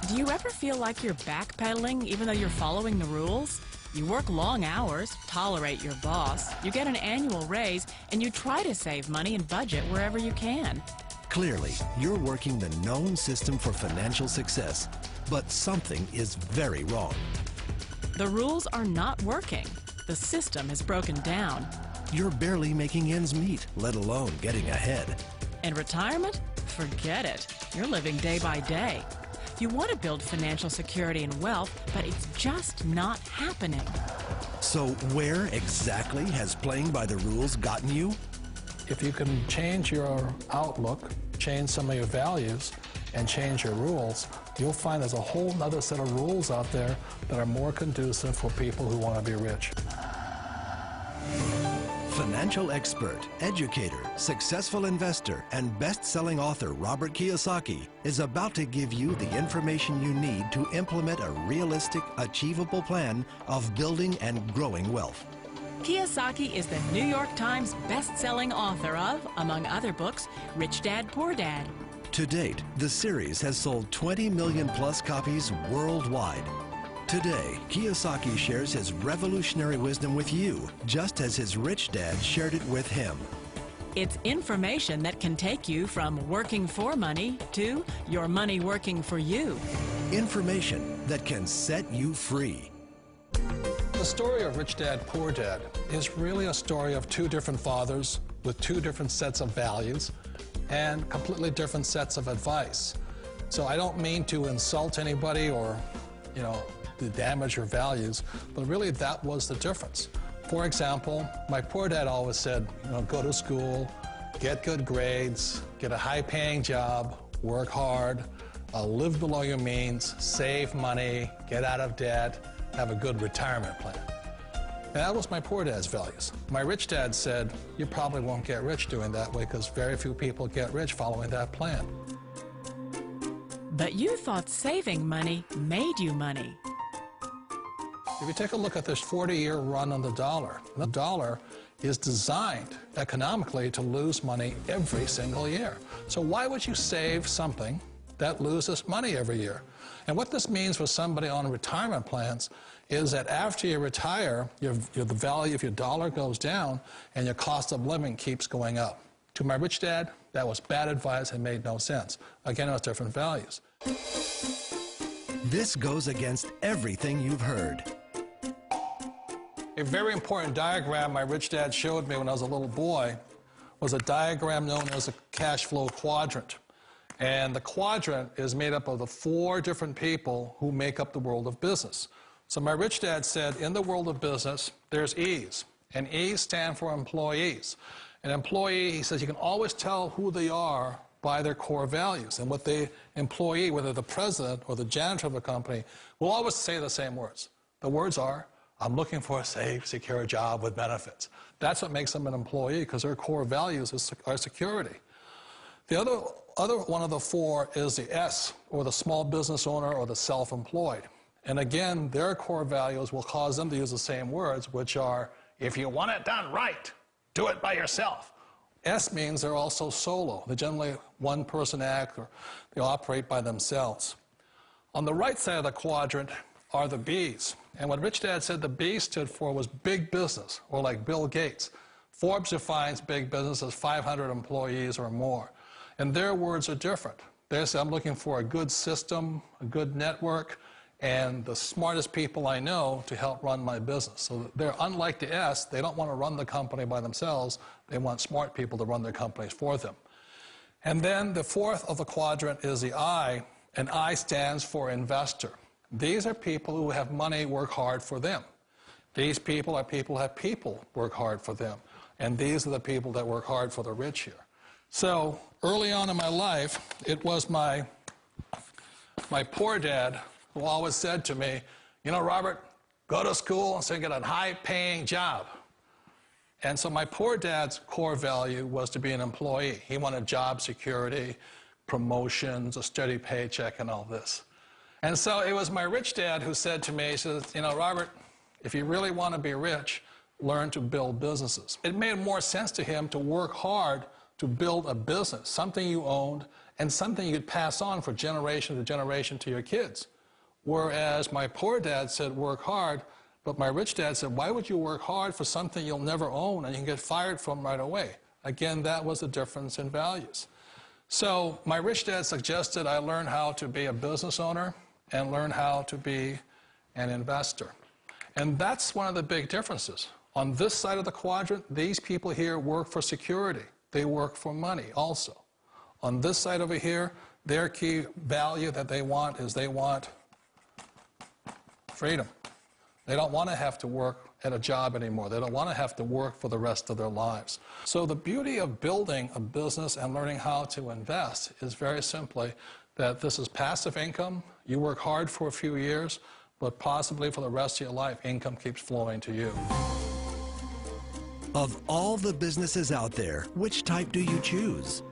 Do you ever feel like you're backpedaling even though you're following the rules? You work long hours, tolerate your boss, you get an annual raise, and you try to save money and budget wherever you can. Clearly, you're working the known system for financial success, but something is very wrong. The rules are not working. The system is broken down. You're barely making ends meet, let alone getting ahead. And retirement? Forget it. You're living day by day. You want to build financial security and wealth, but it's just not happening. So where exactly has playing by the rules gotten you? If you can change your outlook, change some of your values, and change your rules, you'll find there's a whole other set of rules out there that are more conducive for people who want to be rich. Financial expert, educator, successful investor, and best-selling author Robert Kiyosaki is about to give you the information you need to implement a realistic, achievable plan of building and growing wealth. Kiyosaki is the New York Times best-selling author of, among other books, Rich Dad, Poor Dad. To date, the series has sold 20 million plus copies worldwide. Today, Kiyosaki shares his revolutionary wisdom with you, just as his rich dad shared it with him. It's information that can take you from working for money to your money working for you. Information that can set you free. The story of Rich Dad, Poor Dad is really a story of two different fathers with two different sets of values and completely different sets of advice. So I don't mean to insult anybody or, to damage your values, but really that was the difference. For example, my poor dad always said, go to school, get good grades, get a high-paying job, work hard, live below your means, save money, get out of debt, have a good retirement plan. And that was my poor dad's values. My rich dad said, you probably won't get rich doing that way because very few people get rich following that plan. But you thought saving money made you money. If you take a look at this 40-year run on the dollar is designed economically to lose money every single year. So why would you save something that loses money every year? And what this means for somebody on retirement plans is that after you retire, the value of your dollar goes down and your cost of living keeps going up. To my rich dad, that was bad advice and made no sense. Again, it was different values. This goes against everything you've heard. A very important diagram my rich dad showed me when I was a little boy was a diagram known as a cash flow quadrant. And the quadrant is made up of the 4 different people who make up the world of business. So my rich dad said, in the world of business, there's E's. And E's stand for employees. An employee, he says, you can always tell who they are by their core values. And what the employee, whether the president or the janitor of a company, will always say the same words. The words are, I'm looking for a safe, secure job with benefits. That's what makes them an employee, because their core values are security. The other one of the 4 is the S, or the small business owner or the self-employed. And again, their core values will cause them to use the same words, which are, if you want it done right, do it by yourself. S means they're also solo. They're generally one-person act, or they operate by themselves. On the right side of the quadrant are the B's. And what Rich Dad said the B stood for was big business, or like Bill Gates. Forbes defines big business as 500 employees or more. And their words are different. They say, I'm looking for a good system, a good network, and the smartest people I know to help run my business. So they're unlike the S. They don't want to run the company by themselves. They want smart people to run their companies for them. And then the 4th of the quadrant is the I, and I stands for investor. These are people who have money work hard for them. These people are people who have people work hard for them. And these are the people that work hard for the rich here. So early on in my life, it was my poor dad who always said to me, Robert, go to school and get a high-paying job. And so my poor dad's core value was to be an employee. He wanted job security, promotions, a steady paycheck, and all this. And so it was my rich dad who said to me, he says, Robert, if you really want to be rich, learn to build businesses. It made more sense to him to work hard to build a business, something you owned and something you could pass on for generation to generation to your kids. Whereas my poor dad said, work hard, but my rich dad said, why would you work hard for something you'll never own and you can get fired from right away? Again, that was the difference in values. So my rich dad suggested I learn how to be a business owner and learn how to be an investor. And that's one of the big differences. On this side of the quadrant, these people here work for security. They work for money also. On this side over here, their key value that they want is they want freedom. They don't want to have to work at a job anymore. They don't want to have to work for the rest of their lives. So the beauty of building a business and learning how to invest is very simply that this is passive income. You work hard for a few years, but possibly for the rest of your life, income keeps flowing to you. Of all the businesses out there, which type do you choose?